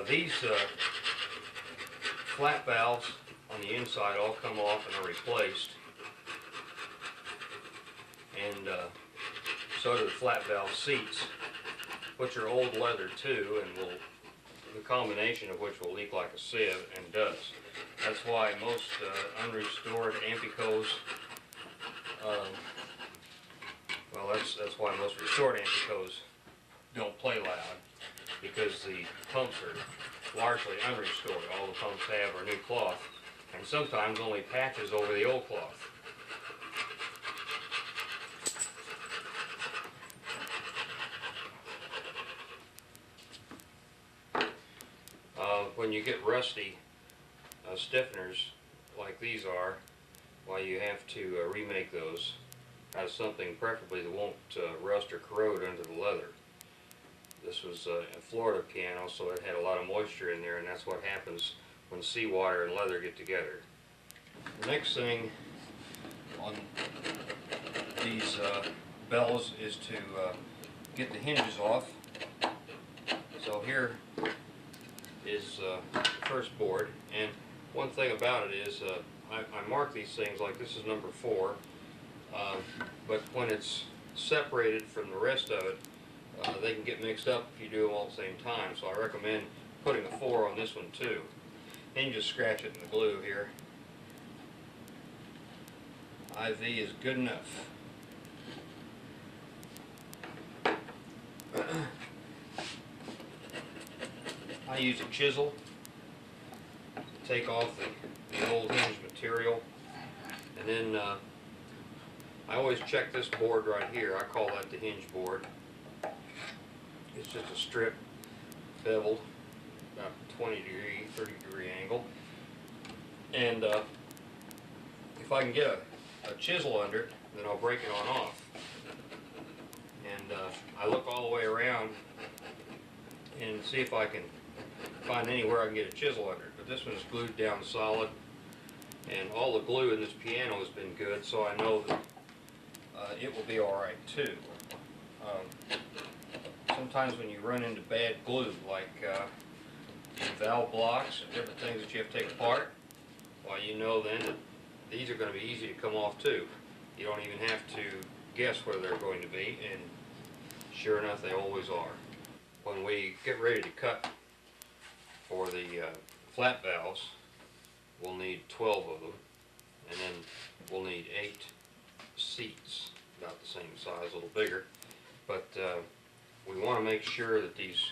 These flap valves on the inside all come off and are replaced, and so do the flap valve seats, which are old leather too, and the combination of which will leak like a sieve, and does. That's why most unrestored Ampicos, well, that's why most restored Ampicos don't play loud, because the pumps are largely unrestored. All the pumps have are new cloth, and sometimes only patches over the old cloth. When you get rusty stiffeners like these are, why you have to remake those as something preferably that won't rust or corrode under the leather. This was a Florida piano, so it had a lot of moisture in there, and that's what happens when seawater and leather get together. The next thing on these bells is to get the hinges off. So here is the first board, and one thing about it is I mark these things like this is number 4, but when it's separated from the rest of it, they can get mixed up if you do them all at the same time, so I recommend putting a 4 on this one too. Then you just scratch it in the glue here. IV is good enough. I use a chisel to take off the old hinge material, and then I always check this board right here. I call that the hinge board. It's just a strip beveled about 20 degree, 30 degree angle, and if I can get a chisel under it, then I'll break it on off. And I look all the way around and see if I can find anywhere I can get a chisel under it. But this one is glued down solid, and all the glue in this piano has been good, so I know that it will be alright too. Sometimes when you run into bad glue, like valve blocks and different things that you have to take apart, well, you know then that these are going to be easy to come off too. You don't even have to guess where they're going to be, and sure enough, they always are. When we get ready to cut for the flap valves, we'll need 12 of them, and then we'll need 8 seats, about the same size, a little bigger. But we want to make sure that these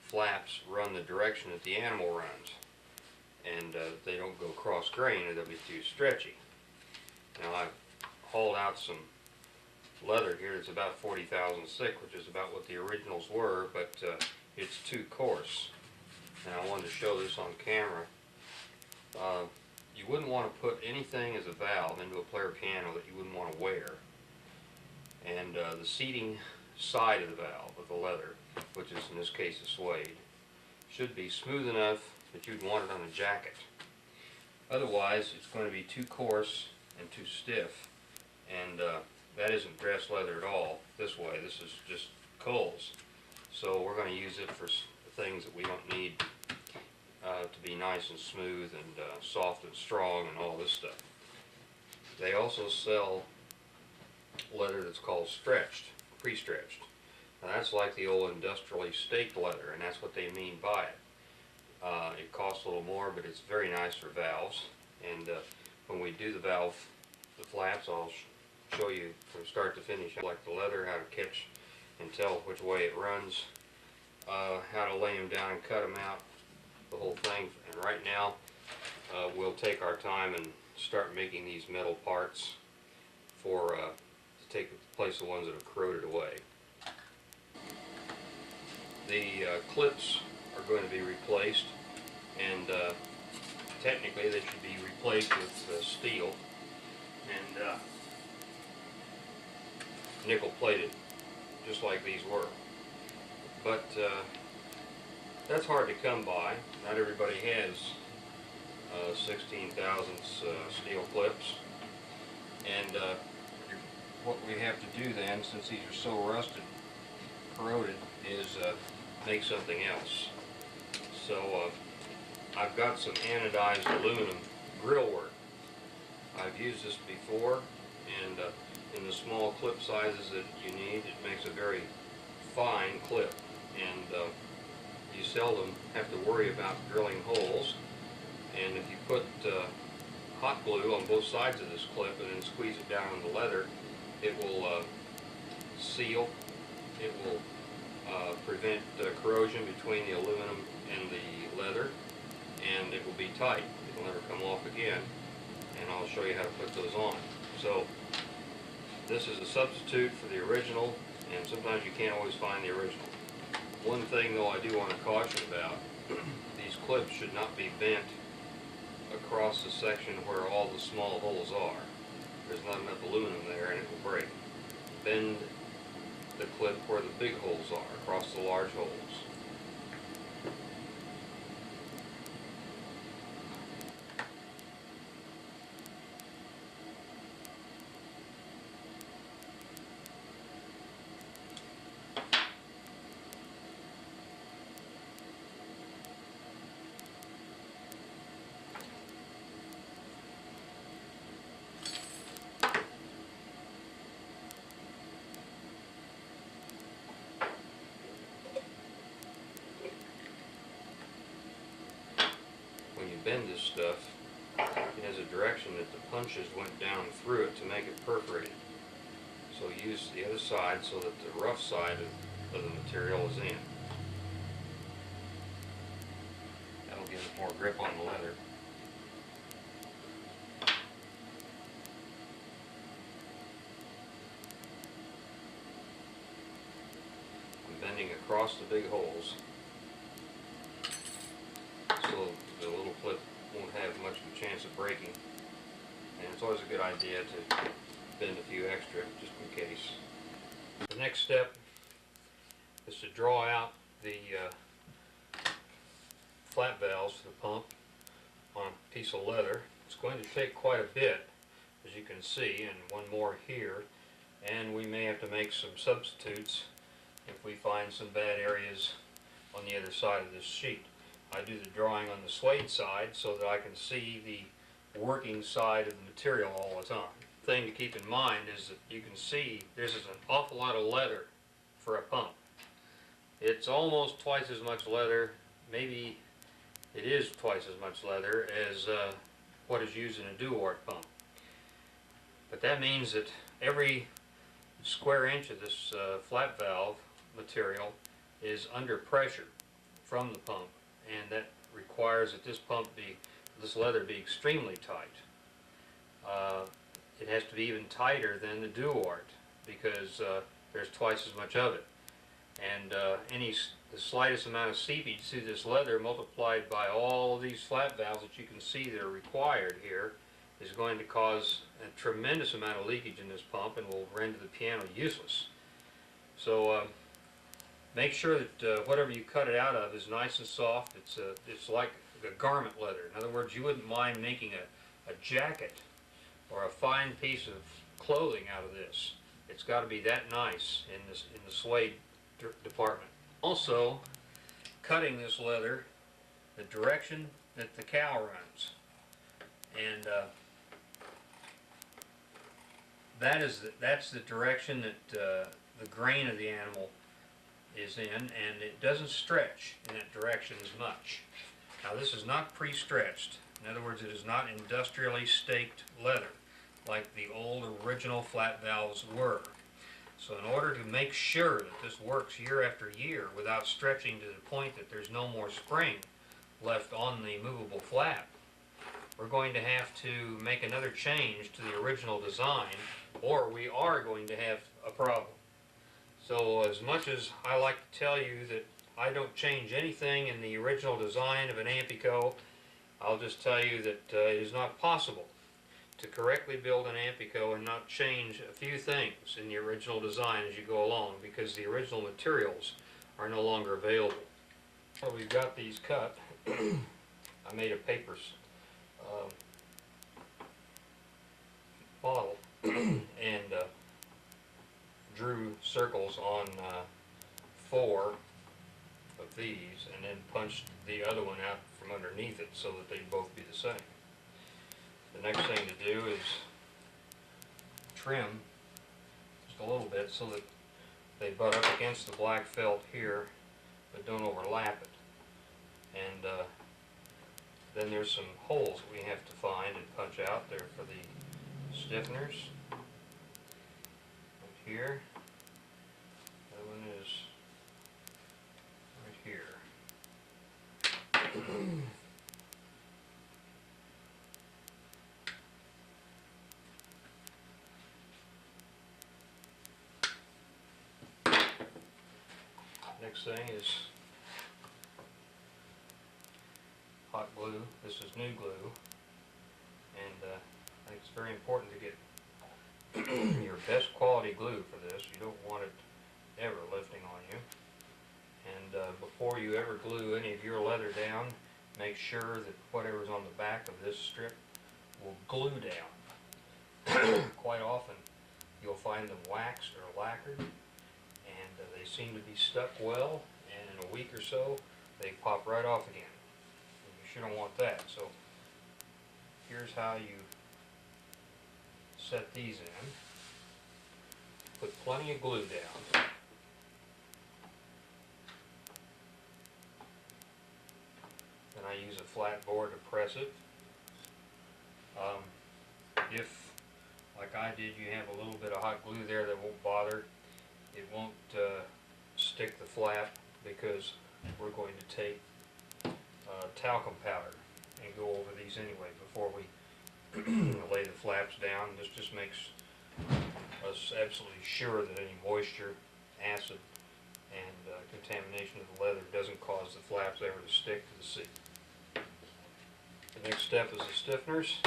flaps run the direction that the animal runs, and they don't go cross grain or they'll be too stretchy. Now I've hauled out some leather here that's about 40 thousandths thick, which is about what the originals were, but it's too coarse. And I wanted to show this on camera. You wouldn't want to put anything as a valve into a player piano that you wouldn't want to wear. And the seating side of the valve, of the leather, which is in this case a suede, should be smooth enough that you'd want it on a jacket. Otherwise, it's going to be too coarse and too stiff, and that isn't dress leather at all. This way, this is just coals. So we're going to use it for things that we don't need to be nice and smooth and soft and strong and all this stuff. They also sell leather that's called stretched, pre-stretched. Now that's like the old industrially staked leather, and that's what they mean by it. It costs a little more, but it's very nice for valves. And when we do the flaps, I'll show you from start to finish, like the leather, how to catch and tell which way it runs, how to lay them down and cut them out, the whole thing. And right now, we'll take our time and start making these metal parts for to take the place of the ones that have corroded away. The clips are going to be replaced, and technically they should be replaced with steel and nickel plated, just like these were. But that's hard to come by. Not everybody has 16 thousandths steel clips, and what we have to do then, since these are so rusted, corroded, is make something else. So I've got some anodized aluminum grill work. I've used this before, and in the small clip sizes that you need, it makes a very fine clip, and you seldom have to worry about drilling holes. And if you put hot glue on both sides of this clip and then squeeze it down on the leather, it will seal. It will prevent corrosion between the aluminum and the leather, and it will be tight. It will never come off again, and I'll show you how to put those on. So this is a substitute for the original, and sometimes you can't always find the original. One thing though I do want to caution about, these clips should not be bent across the section where all the small holes are. There's not enough aluminum there and it will break. Bend the clip where the big holes are, across the large holes. When you bend this stuff, it has a direction that the punches went down through it to make it perforated. So use the other side so that the rough side of the material is in. That'll give it more grip on the leather. I'm bending across the big holes, so the little clip won't have much of a chance of breaking. And it's always a good idea to bend a few extra, just in case. The next step is to draw out the flat valves for the pump on a piece of leather. It's going to take quite a bit, as you can see, and one more here. And we may have to make some substitutes if we find some bad areas on the other side of this sheet. I do the drawing on the suede side so that I can see the working side of the material all the time. The thing to keep in mind is that you can see this is an awful lot of leather for a pump. It's almost twice as much leather, maybe it is twice as much leather as what is used in a Duart pump. But that means that every square inch of this flat valve material is under pressure from the pump, and that requires that this leather be extremely tight. It has to be even tighter than the Duart because there's twice as much of it. And the slightest amount of seepage through this leather multiplied by all of these flat valves that you can see that are required here is going to cause a tremendous amount of leakage in this pump and will render the piano useless. So make sure that whatever you cut it out of is nice and soft. It's like a garment leather. In other words, you wouldn't mind making a jacket or a fine piece of clothing out of this. It's got to be that nice in the suede department. Also, cutting this leather the direction that the cow runs, and that's the direction that the grain of the animal is in, and it doesn't stretch in that direction as much. Now this is not pre-stretched. In other words, it is not industrially staked leather like the old original flat valves were. So in order to make sure that this works year after year without stretching to the point that there's no more spring left on the movable flap, we're going to have to make another change to the original design, or we are going to have a problem. So as much as I like to tell you that I don't change anything in the original design of an Ampico, I'll just tell you that it is not possible to correctly build an Ampico and not change a few things in the original design as you go along, because the original materials are no longer available. Well, we've got these cut. I made a paper model and drew circles on 4 of these and then punch the other one out from underneath it so that they both be the same. The next thing to do is trim just a little bit so that they butt up against the black felt here but don't overlap it. And then there's some holes we have to find and punch out there for the stiffeners. Right here. That one is right here. Next thing is hot glue. This is new glue, and I think it's very important to get your best quality glue for this. You don't want it ever lifting on you. And before you ever glue any of your leather down, make sure that whatever's on the back of this strip will glue down. Quite often you'll find them waxed or lacquered, and they seem to be stuck well, and in a week or so they pop right off again. You don't want that. So here's how you set these in. Put plenty of glue down. Then I use a flat board to press it. If, like I did, you have a little bit of hot glue there that won't bother, it won't stick the flap, because we're going to take talcum powder and go over these anyway before we lay the flaps down. This just makes us absolutely sure that any moisture, acid, and contamination of the leather doesn't cause the flaps ever to stick to the seat. The next step is the stiffeners.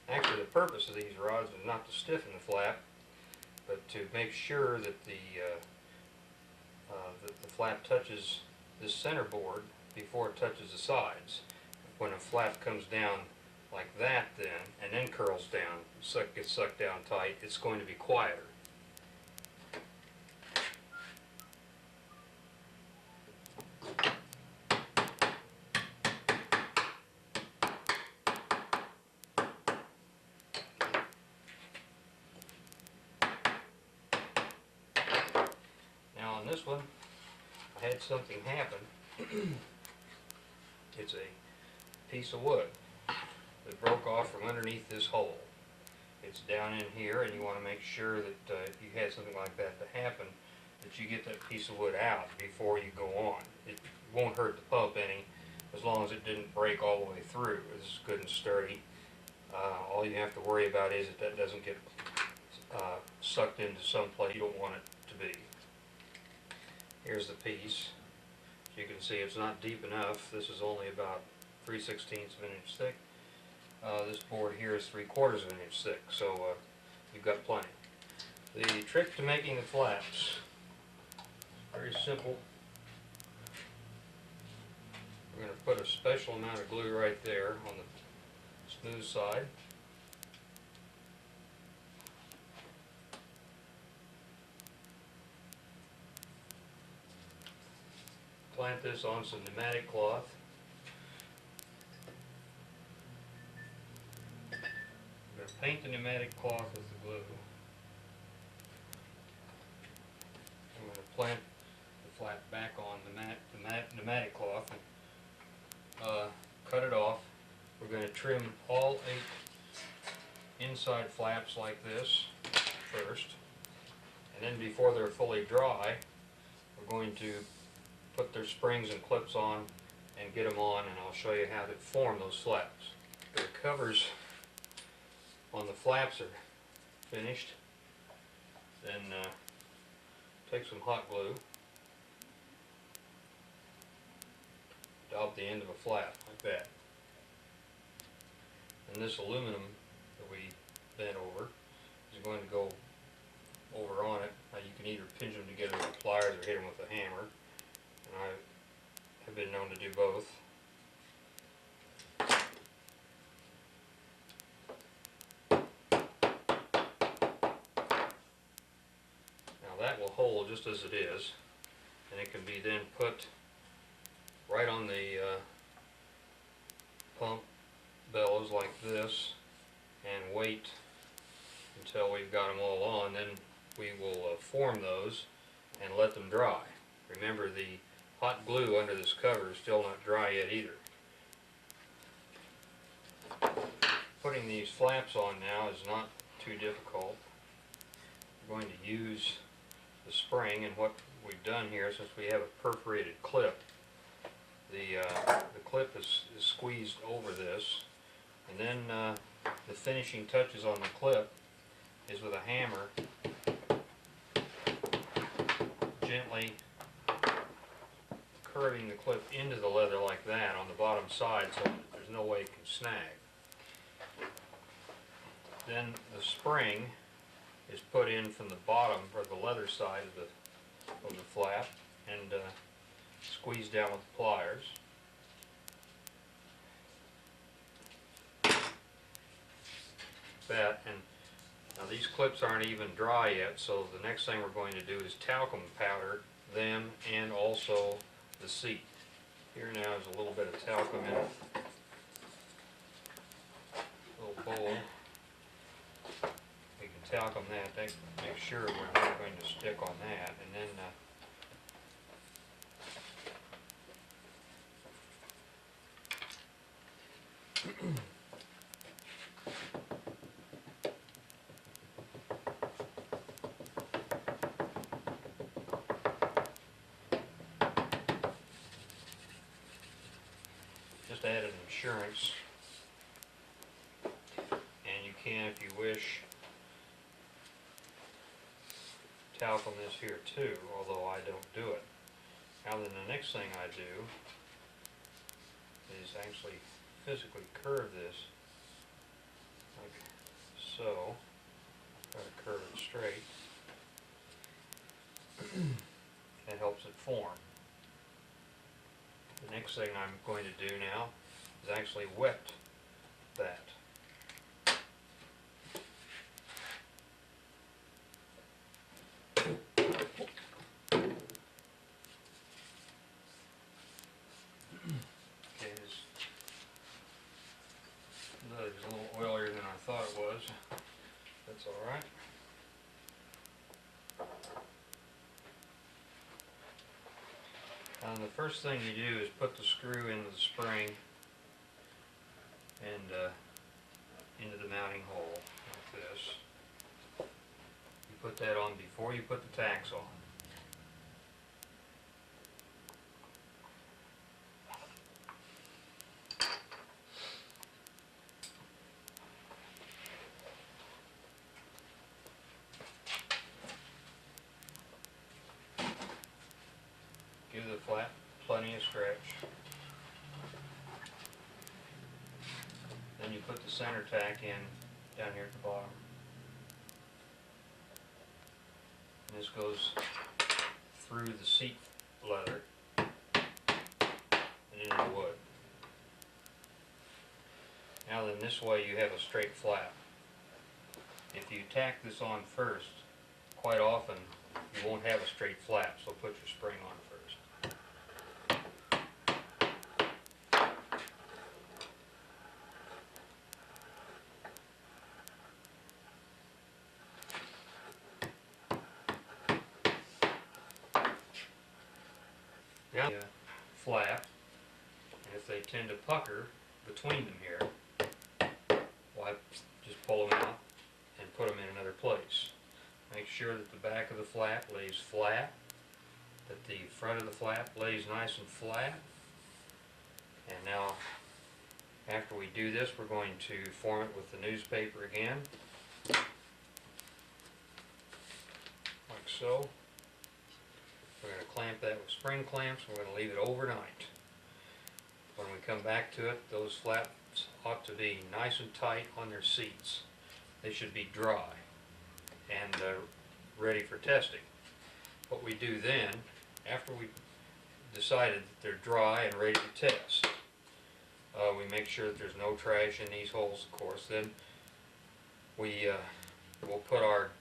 Actually, the purpose of these rods is not to stiffen the flap, but to make sure that the flap touches this center board before it touches the sides. When a flap comes down like that and then curls down, gets sucked down tight, it's going to be quieter. Now on this one, I had something happen. It's a piece of wood that broke off from underneath this hole. It's down in here, and you want to make sure that if you had something like that to happen, that you get that piece of wood out before you go on. It won't hurt the pump any, as long as it didn't break all the way through. This is good and sturdy. All you have to worry about is that doesn't get sucked into some place you don't want it to be. Here's the piece. As you can see, it's not deep enough. This is only about 3/16 of an inch thick. This board here is 3/4 of an inch thick, so you've got plenty. The trick to making the flaps, very simple. We're going to put a special amount of glue right there on the smooth side. Plant this on some pneumatic cloth. I'm going to paint the pneumatic cloth with the glue. I'm going to plant the flap back on the pneumatic cloth and cut it off. We're going to trim all 8 inside flaps like this first, and then before they're fully dry, we're going to put their springs and clips on and get them on, and I'll show you how to form those flaps. The covers on the flaps are finished. Then take some hot glue, dab the end of a flap like that. And this aluminum that we bent over is going to go over on it. Now you can either pinch them together with pliers or hit them with a hammer. And I have been known to do both. Now that will hold just as it is. and it can be then put right on the pump bellows like this, and wait until we've got them all on. Then we will form those and let them dry. Remember, the hot glue under this cover is still not dry yet either. Putting these flaps on now is not too difficult. We're going to use the spring, and what we've done here, since we have a perforated clip, the clip is squeezed over this, and then the finishing touches on the clip is with a hammer gently curving the clip into the leather like that on the bottom side, so that there's no way it can snag. Then the spring is put in from the bottom, or the leather side of the flap, and squeezed down with the pliers. That, and now these clips aren't even dry yet, so the next thing we're going to do is talcum powder them and also the seat. Here now is a little bit of talcum in a little bowl. We can talcum that, make sure we're not going to stick on that, and then just add an insurance, and you can, if you wish, talcum this here too, although I don't do it. Now then, the next thing I do is actually physically curve this like so. Try to curve it straight. That helps it form. The next thing I'm going to do now is actually wet that. Okay, this is a little oilier than I thought it was. That's alright. The first thing you do is put the screw into the spring and into the mounting hole like this. You put that on before you put the tacks on. Give the flap plenty of stretch. Then you put the center tack in down here at the bottom. And this goes through the seat leather and into the wood. Now then, this way you have a straight flap. If you tack this on first, quite often you won't have a straight flap, so put your spring on first. Now, flap, and if they tend to pucker between them here, well, just pull them out and put them in another place. Make sure that the back of the flap lays flat, that the front of the flap lays nice and flat. And now, after we do this, we're going to form it with the newspaper again, like so. We're going to clamp that with spring clamps. We're going to leave it overnight. When we come back to it, those flaps ought to be nice and tight on their seats. They should be dry and ready for testing. What we do then, after we decided that they're dry and ready to test, we make sure that there's no trash in these holes, of course. Then we will put our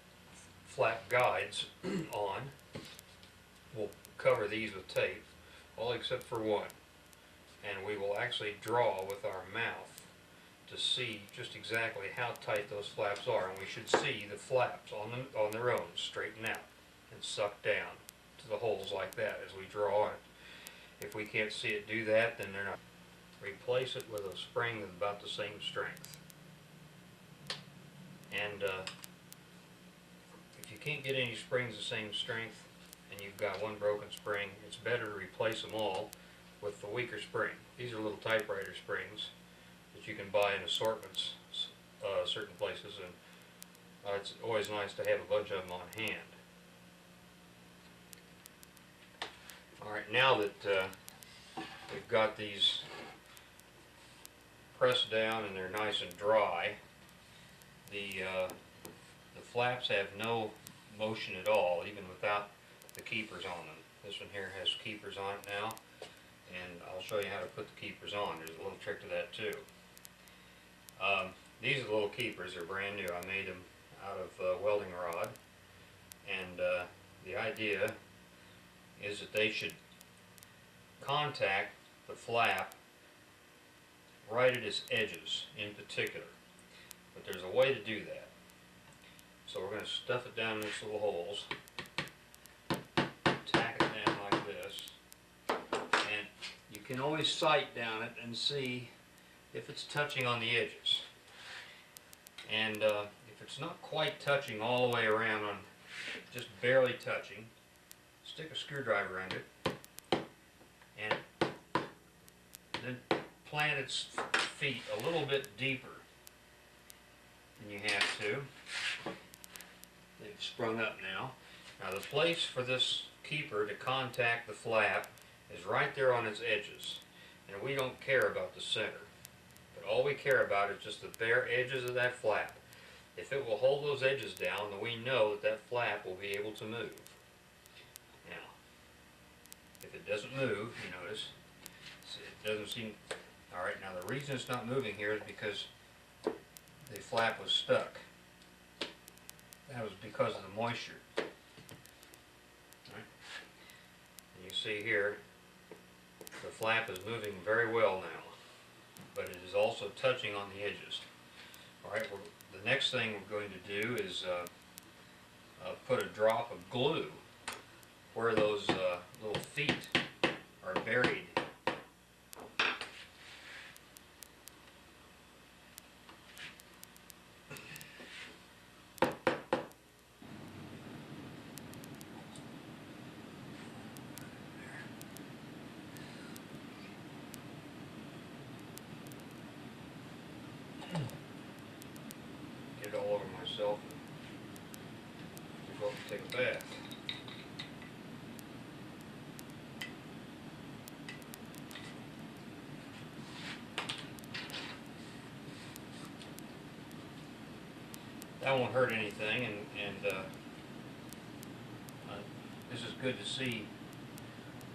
flap guides on. We'll cover these with tape, all except for one. And we will actually draw with our mouth to see just exactly how tight those flaps are. And we should see the flaps on their own straighten out and suck down to the holes like that as we draw on it. If we can't see it do that, then they're not. Replace it with a spring of about the same strength. And if you can't get any springs the same strength and you've got one broken spring, it's better to replace them all with the weaker spring. These are little typewriter springs that you can buy in assortments certain places, and it's always nice to have a bunch of them on hand. Alright, now that we've got these pressed down and they're nice and dry, the flaps have no motion at all, even without the keepers on them. This one here has keepers on it now, and I'll show you how to put the keepers on. There's a little trick to that too. These are the little keepers. They're brand new. I made them out of welding rod, and the idea is that they should contact the flap right at its edges in particular. But there's a way to do that. So we're going to stuff it down in these little holes, tack it down like this, and you can always sight down it and see if it's touching on the edges. And if it's not quite touching all the way around, on just barely touching, stick a screwdriver under it and then plant its feet a little bit deeper than you have to. They've sprung up now. Now the place for this keeper to contact the flap is right there on its edges, and we don't care about the center, but all we care about is just the bare edges of that flap. If it will hold those edges down, then we know that that flap will be able to move. Now, if it doesn't move, you notice, it doesn't seem. Alright, now the reason it's not moving here is because the flap was stuck. That was because of the moisture. Right. And you see here, the flap is moving very well now, but it is also touching on the edges. Alright, the next thing we're going to do is put a drop of glue where those little feet are buried. Get it all over myself and go up and take a bath. That won't hurt anything, and this is good to see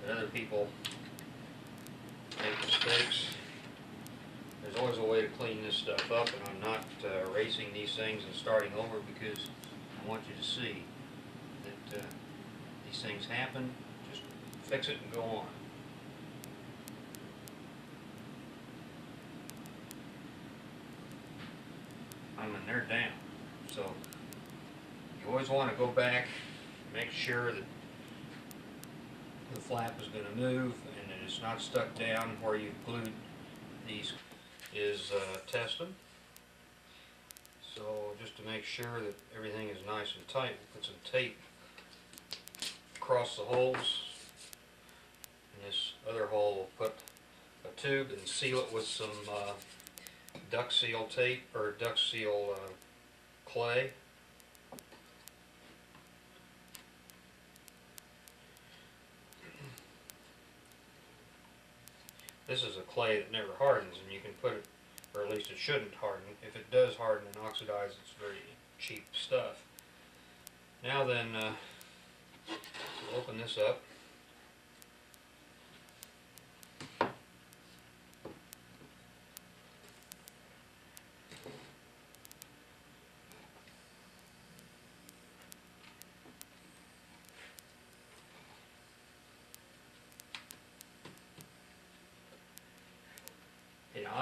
that other people make mistakes. There's always a way to clean this stuff up, and I'm not erasing these things and starting over because I want you to see that these things happen. Just fix it and go on. I mean, they're down. So you always want to go back, make sure that the flap is going to move and that it's not stuck down where you've glued these. Test them. So just to make sure that everything is nice and tight, we'll put some tape across the holes. In this other hole we'll put a tube and seal it with some duck seal tape or duck seal clay. This is a clay that never hardens, and you can put it, or at least it shouldn't harden. If it does harden and oxidize, it's very cheap stuff. Now then, we'll open this up.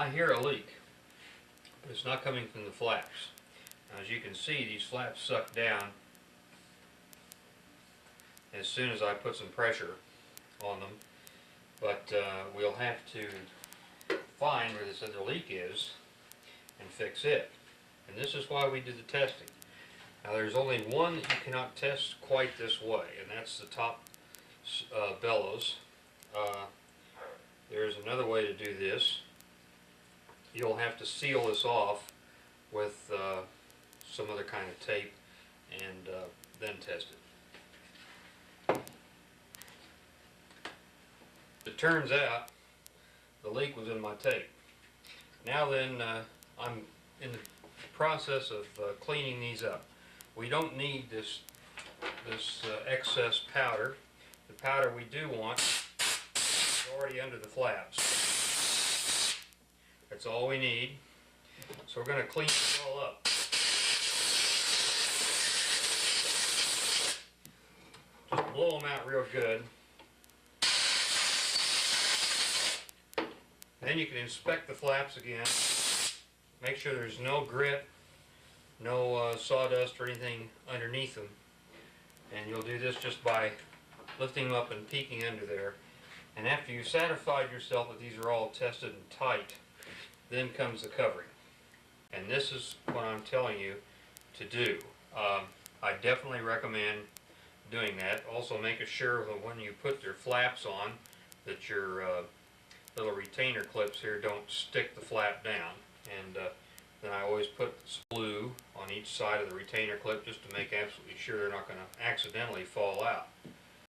I hear a leak, but it's not coming from the flaps. Now, as you can see, these flaps suck down as soon as I put some pressure on them, but we'll have to find where this other leak is and fix it. And this is why we did the testing. Now, there's only one that you cannot test quite this way, and that's the top bellows. There's another way to do this. You'll have to seal this off with some other kind of tape and then test it. It turns out the leak was in my tape. Now then, I'm in the process of cleaning these up. We don't need this excess powder. The powder we do want is already under the flaps. That's all we need. So we're going to clean this all up. Just blow them out real good. Then you can inspect the flaps again. Make sure there's no grit, no sawdust or anything underneath them. And you'll do this just by lifting them up and peeking under there. And after you've satisfied yourself that these are all tested and tight, then comes the covering. And this is what I'm telling you to do. I definitely recommend doing that. Also, make sure that when you put your flaps on that your little retainer clips here don't stick the flap down. And then I always put glue on each side of the retainer clip just to make absolutely sure they're not going to accidentally fall out.